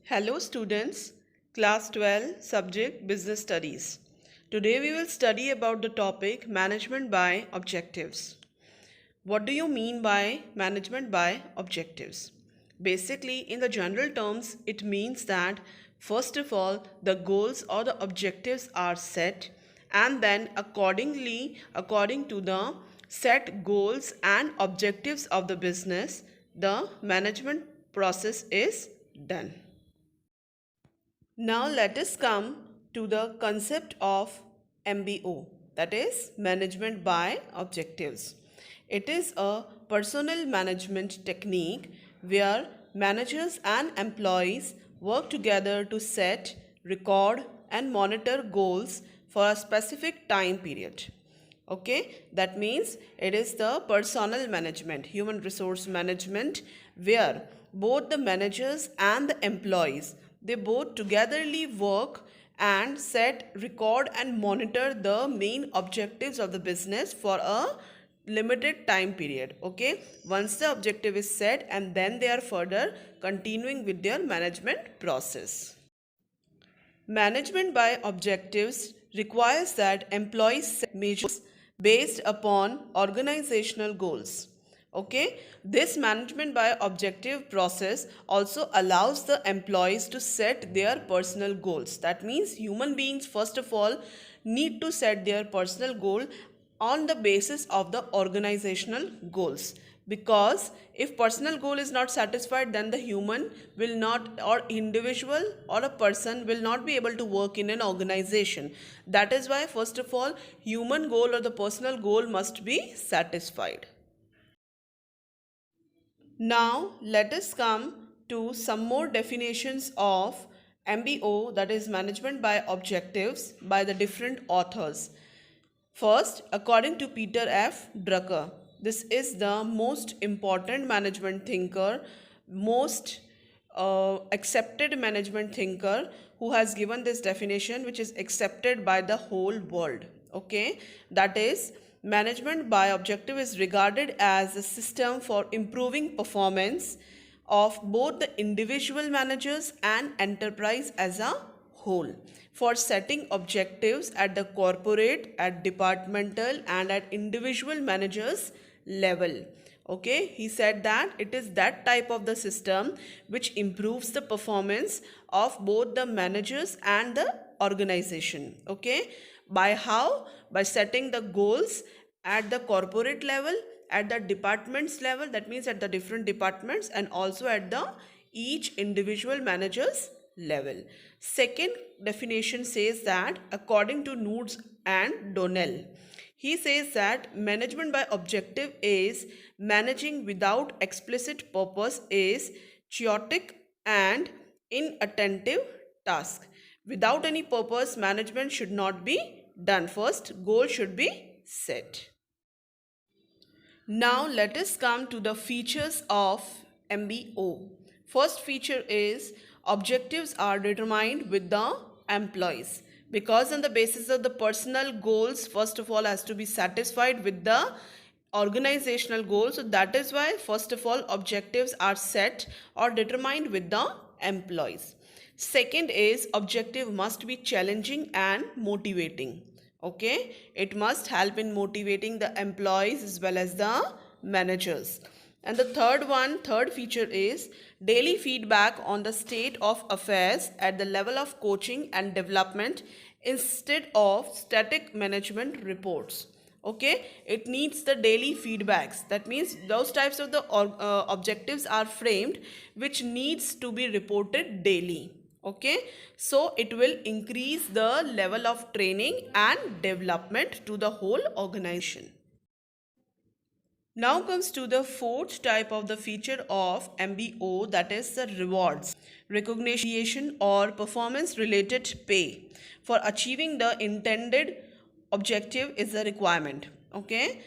Hello students, class 12, subject Business Studies. Today we will study about the topic management by objectives. What do you mean by management by objectives? Basically, in the general terms, it means that first of all, the goals or the objectives are set, and then according to the set goals and objectives of the business, the management process is done. Now let us come to the concept of MBO, that is management by objectives. It is a personnel management technique where managers and employees work together to set, record and monitor goals for a specific time period. Okay, that means it is the personnel management, human resource management, where both the managers and the employees, they both togetherly work and set, record and monitor the main objectives of the business for a limited time period. Okay, once the objective is set, and then they are further continuing with their management process. Management by objectives requires that employees set measures based upon organizational goals. Okay, this management by objective process also allows the employees to set their personal goals. That means human beings first of all need to set their personal goal on the basis of the organizational goals, because if personal goal is not satisfied, then the human will not, or individual or a person will not be able to work in an organization. That is why first of all human goal or the personal goal must be satisfied. Now let us come to some more definitions of MBO, that is management by objectives, by the different authors. First, according to Peter F. Drucker, this is the most important management thinker, most accepted management thinker who has given this definition, which is accepted by the whole world. Okay, that is, management by objective is regarded as a system for improving performance of both the individual managers and enterprise as a whole, for setting objectives at the corporate, at departmental and at individual managers level. Okay, he said that it is that type of the system which improves the performance of both the managers and the organization. Okay, by how? By setting the goals at the corporate level, at the departments level, that means at the different departments, and also at the each individual manager's level. Second definition says that according to Noods and Donnell, he says that management by objective is managing without explicit purpose is chaotic and inattentive task. Without any purpose, management should not be done. First, goal should be set. Now let us come to the features of MBO. First feature is objectives are determined with the employees, because on the basis of the personal goals first of all has to be satisfied with the organizational goals. So that is why first of all objectives are set or determined with the employees. Second is objective must be challenging and motivating. Okay, it must help in motivating the employees as well as the managers. And the third feature is daily feedback on the state of affairs at the level of coaching and development instead of static management reports. Okay, it needs the daily feedbacks. That means those types of the objectives are framed which needs to be reported daily. Okay, so it will increase the level of training and development to the whole organization. Now comes to the fourth type of the feature of MBO, that is the rewards, recognition or performance related pay for achieving the intended objective is a requirement. Okay,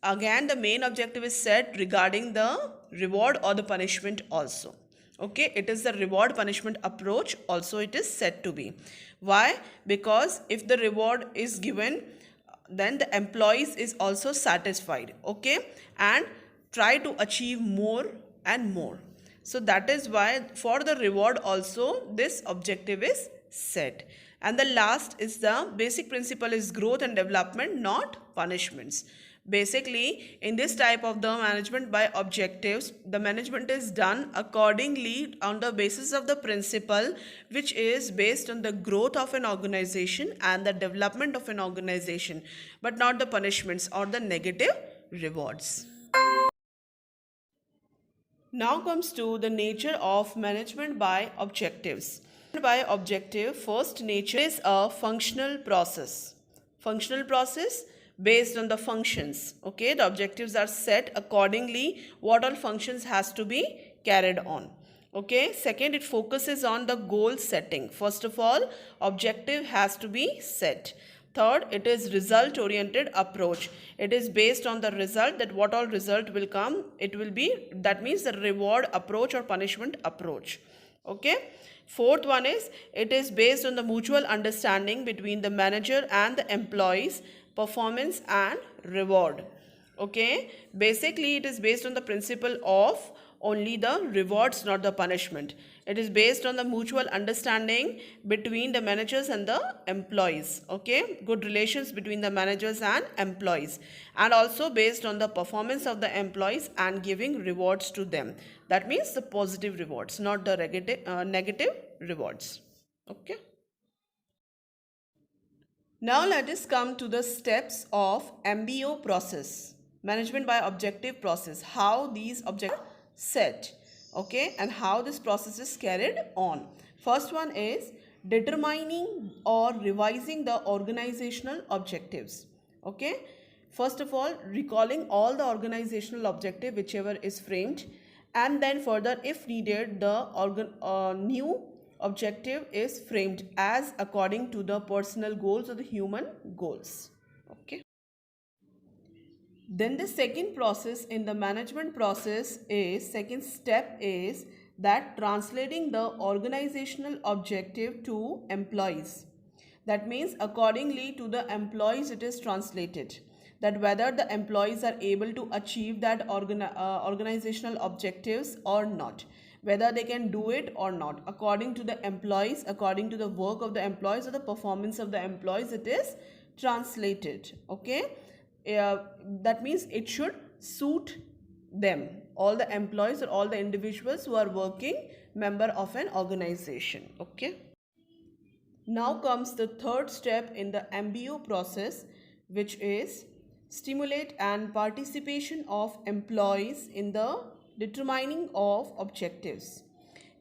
again the main objective is set regarding the reward or the punishment also. Okay, it is the reward punishment approach also it is said to be. Why? Because if the reward is given, then the employees is also satisfied. Okay, and try to achieve more and more. So that is why for the reward also this objective is set. And the last is the basic principle is growth and development, not punishments. Basically, in this type of the management by objectives, the management is done accordingly on the basis of the principle which is based on the growth of an organization and the development of an organization, but not the punishments or the negative rewards. Now comes to the nature of management by objectives. By objective, first nature is a functional process. Functional process based on the functions. Okay, the objectives are set accordingly. What all functions has to be carried on. Okay, second, it focuses on the goal setting. First of all, objective has to be set. Third, it is result oriented approach. It is based on the result, that what all result will come, it will be, that means the reward approach or punishment approach. Okay. Fourth one is, it is based on the mutual understanding between the manager and the employees, performance and reward. Okay. Basically, it is based on the principle of only the rewards, not the punishment. It is based on the mutual understanding between the managers and the employees. Okay, good relations between the managers and employees, and also based on the performance of the employees and giving rewards to them. That means the positive rewards, not the negative rewards. Okay. Now let us come to the steps of MBO process, management by objective process, how these objectives set, okay, and how this process is carried on. First one is determining or revising the organizational objectives. Okay, first of all, recalling all the organizational objective whichever is framed, and then further if needed the new objective is framed as according to the personal goals or the human goals. Okay. Then the second process in the management process is, second step is that translating the organizational objective to employees. That means accordingly to the employees it is translated, that whether the employees are able to achieve that organizational objectives or not, whether they can do it or not, according to the employees, according to the work of the employees or the performance of the employees, it is translated. Okay. That means it should suit them, all the employees or all the individuals who are working member of an organization. Okay. Now comes the third step in the MBO process, which is stimulate and participation of employees in the determining of objectives.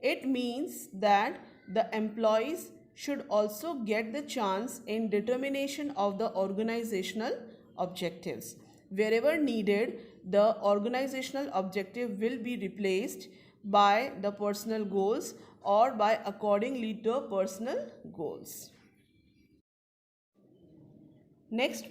It means that the employees should also get the chance in determination of the organizational objectives. Wherever needed, the organizational objective will be replaced by the personal goals or by accordingly to personal goals. Next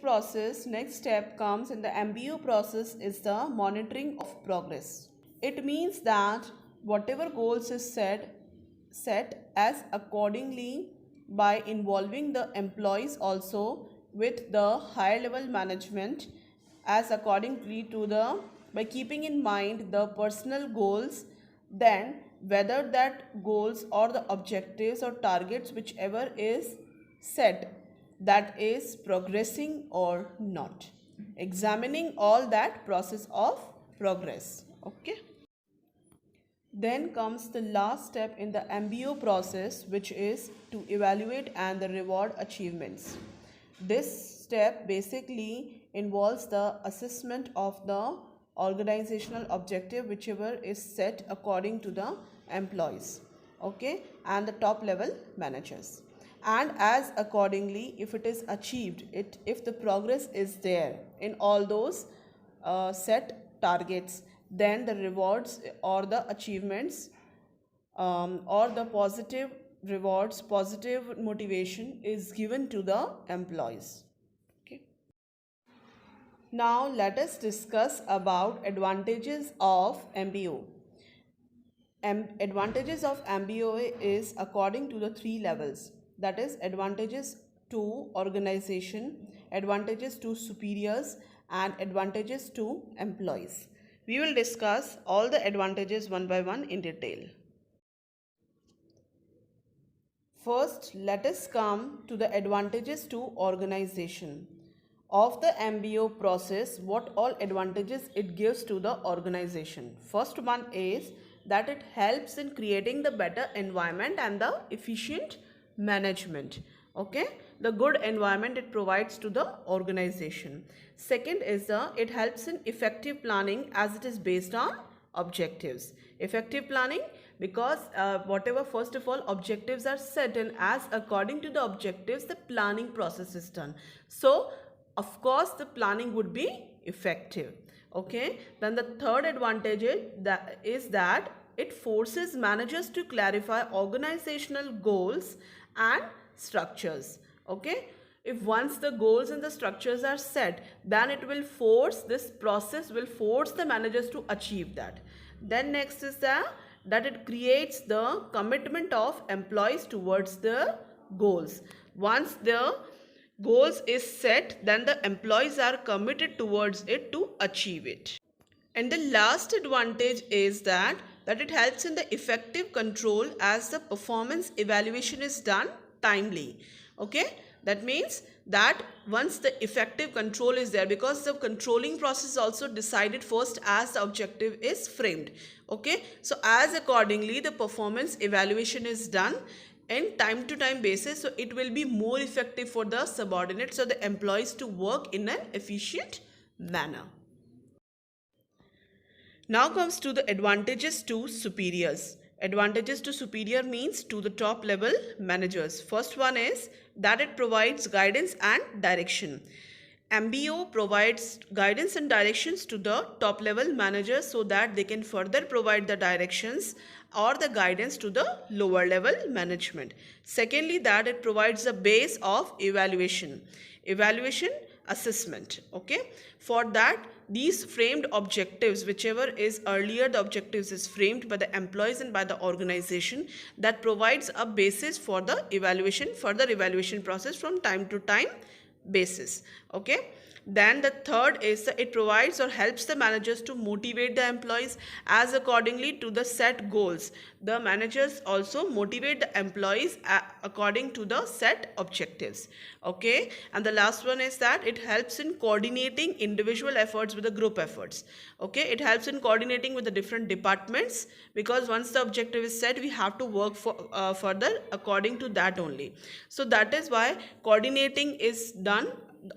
step comes in the MBO process is the monitoring of progress. It means that whatever goals is set as accordingly by involving the employees also with the higher level management as accordingly to the, by keeping in mind the personal goals, then whether that goals or the objectives or targets whichever is set, that is progressing or not, examining all that process of progress. Okay. Then comes the last step in the MBO process, which is to evaluate and the reward achievements. This step basically involves the assessment of the organizational objective whichever is set according to the employees, okay, and the top level managers, and as accordingly if it is achieved, if the progress is there in all those set targets, then the rewards or the achievements or the positive rewards, positive motivation is given to the employees. Okay. Now let us discuss about advantages of MBO. Advantages of MBO is according to the 3 levels, that is advantages to organization, advantages to superiors and advantages to employees. We will discuss all the advantages one by one in detail. First, let us come to the advantages to organization. Of the MBO process, what all advantages it gives to the organization. First one is that it helps in creating the better environment and the efficient management. Okay, the good environment it provides to the organization. Second is it helps in effective planning as it is based on objectives. Effective planning because whatever first of all objectives are set, and as according to the objectives the planning process is done, so of course the planning would be effective. Okay, then the third advantage is that it forces managers to clarify organizational goals and structures. Okay, if once the goals and the structures are set, then it will force, this process will force the managers to achieve that. Then next is that it creates the commitment of employees towards the goals. Once the goals is set, then the employees are committed towards it to achieve it. And the last advantage is that it helps in the effective control as the performance evaluation is done timely. Okay, that means that once the effective control is there, because the controlling process is also decided first as the objective is framed. Okay, so as accordingly the performance evaluation is done in time to time basis, so it will be more effective for the subordinates or the employees to work in an efficient manner. Now comes to the advantages to superiors. Advantages to superior means to the top level managers. First one is that it provides guidance and direction. MBO provides guidance and directions to the top level managers so that they can further provide the directions or the guidance to the lower level management. Secondly, that it provides a base of evaluation assessment. Okay, for that these framed objectives, whichever is earlier the objectives is framed by the employees and by the organization, that provides a basis for the further evaluation process from time to time basis. Okay, then the third is that it provides or helps the managers to motivate the employees as accordingly to the set goals. The managers also motivate the employees according to the set objectives. Okay, and the last one is that it helps in coordinating individual efforts with the group efforts. Okay, it helps in coordinating with the different departments, because once the objective is set we have to work further according to that only. So that is why coordinating is done,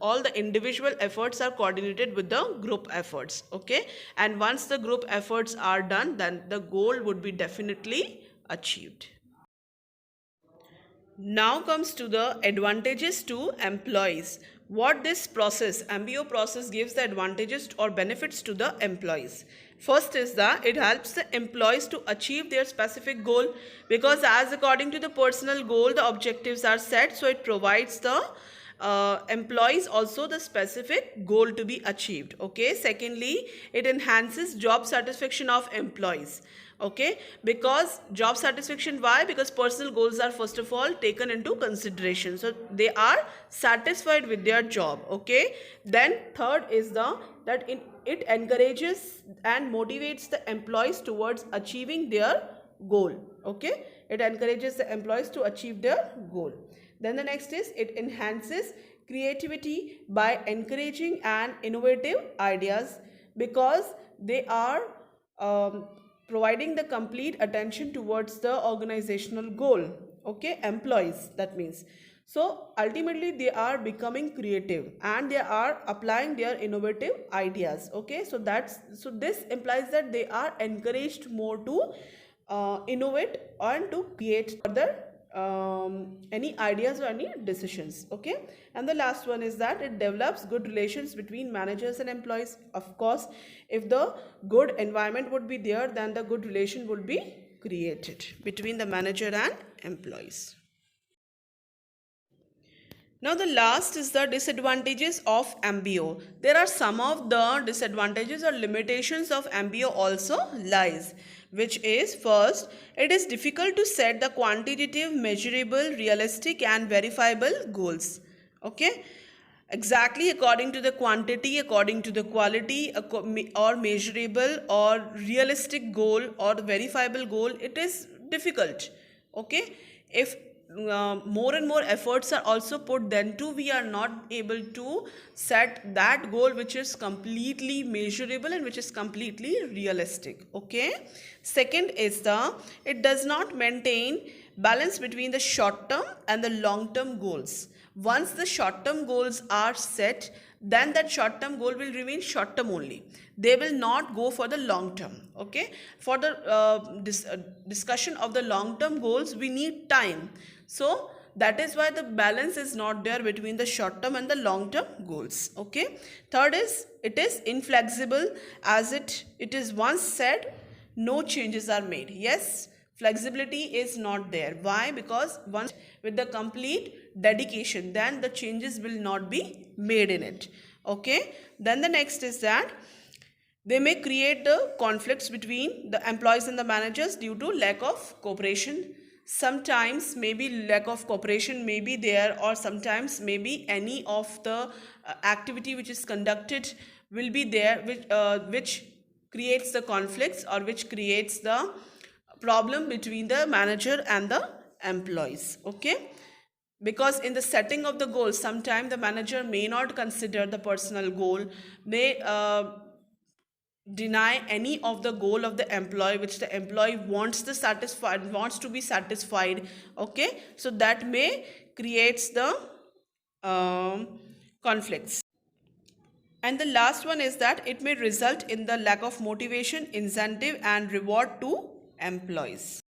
all the individual efforts are coordinated with the group efforts. Okay, and once the group efforts are done, then the goal would be definitely achieved. Now comes to the advantages to employees. What this process, MBO process, gives the advantages or benefits to the employees. First is that it helps the employees to achieve their specific goal, because as according to the personal goal the objectives are set, so it provides the employees also the specific goal to be achieved. Okay, secondly, it enhances job satisfaction of employees. Okay, because job satisfaction, why? Because personal goals are first of all taken into consideration, so they are satisfied with their job. Okay, then third is that it encourages and motivates the employees towards achieving their goal. Okay, it encourages the employees to achieve their goal. Then the next is it enhances creativity by encouraging and innovative ideas, because they are providing the complete attention towards the organizational goal. Okay, employees, that means. So ultimately they are becoming creative and they are applying their innovative ideas. Okay, so this implies that they are encouraged more to innovate and to create further any ideas or any decisions. Okay, and the last one is that it develops good relations between managers and employees. Of course, if the good environment would be there, then the good relation would be created between the manager and employees. Now the last is the disadvantages of MBO. There are some of the disadvantages or limitations of MBO also lies, which is first, it is difficult to set the quantitative, measurable, realistic and verifiable goals. Okay, exactly according to the quantity, according to the quality, or measurable or realistic goal or verifiable goal, it is difficult. Okay, if more and more efforts are also put, then too we are not able to set that goal which is completely measurable and which is completely realistic. Okay, second is the it does not maintain balance between the short term and the long term goals. Once the short term goals are set, then that short term goal will remain short term only. They will not go for the long term. Okay, for the discussion of the long term goals, we need time. So that is why the balance is not there between the short term and the long term goals. Okay, third is it is inflexible, as it is once said, no changes are made. Yes, flexibility is not there. Why? Because once with the complete dedication, then the changes will not be made in it. Okay, then the next is that they may create the conflicts between the employees and the managers due to lack of cooperation. Sometimes maybe lack of cooperation may be there, or sometimes maybe any of the activity which is conducted will be there, which creates the conflicts or which creates the problem between the manager and the employees. Okay, because in the setting of the goal, sometimes the manager may not consider the personal goal, may deny any of the goal of the employee which the employee wants to be satisfied. Okay, so that may creates the conflicts. And the last one is that it may result in the lack of motivation, incentive and reward to employees.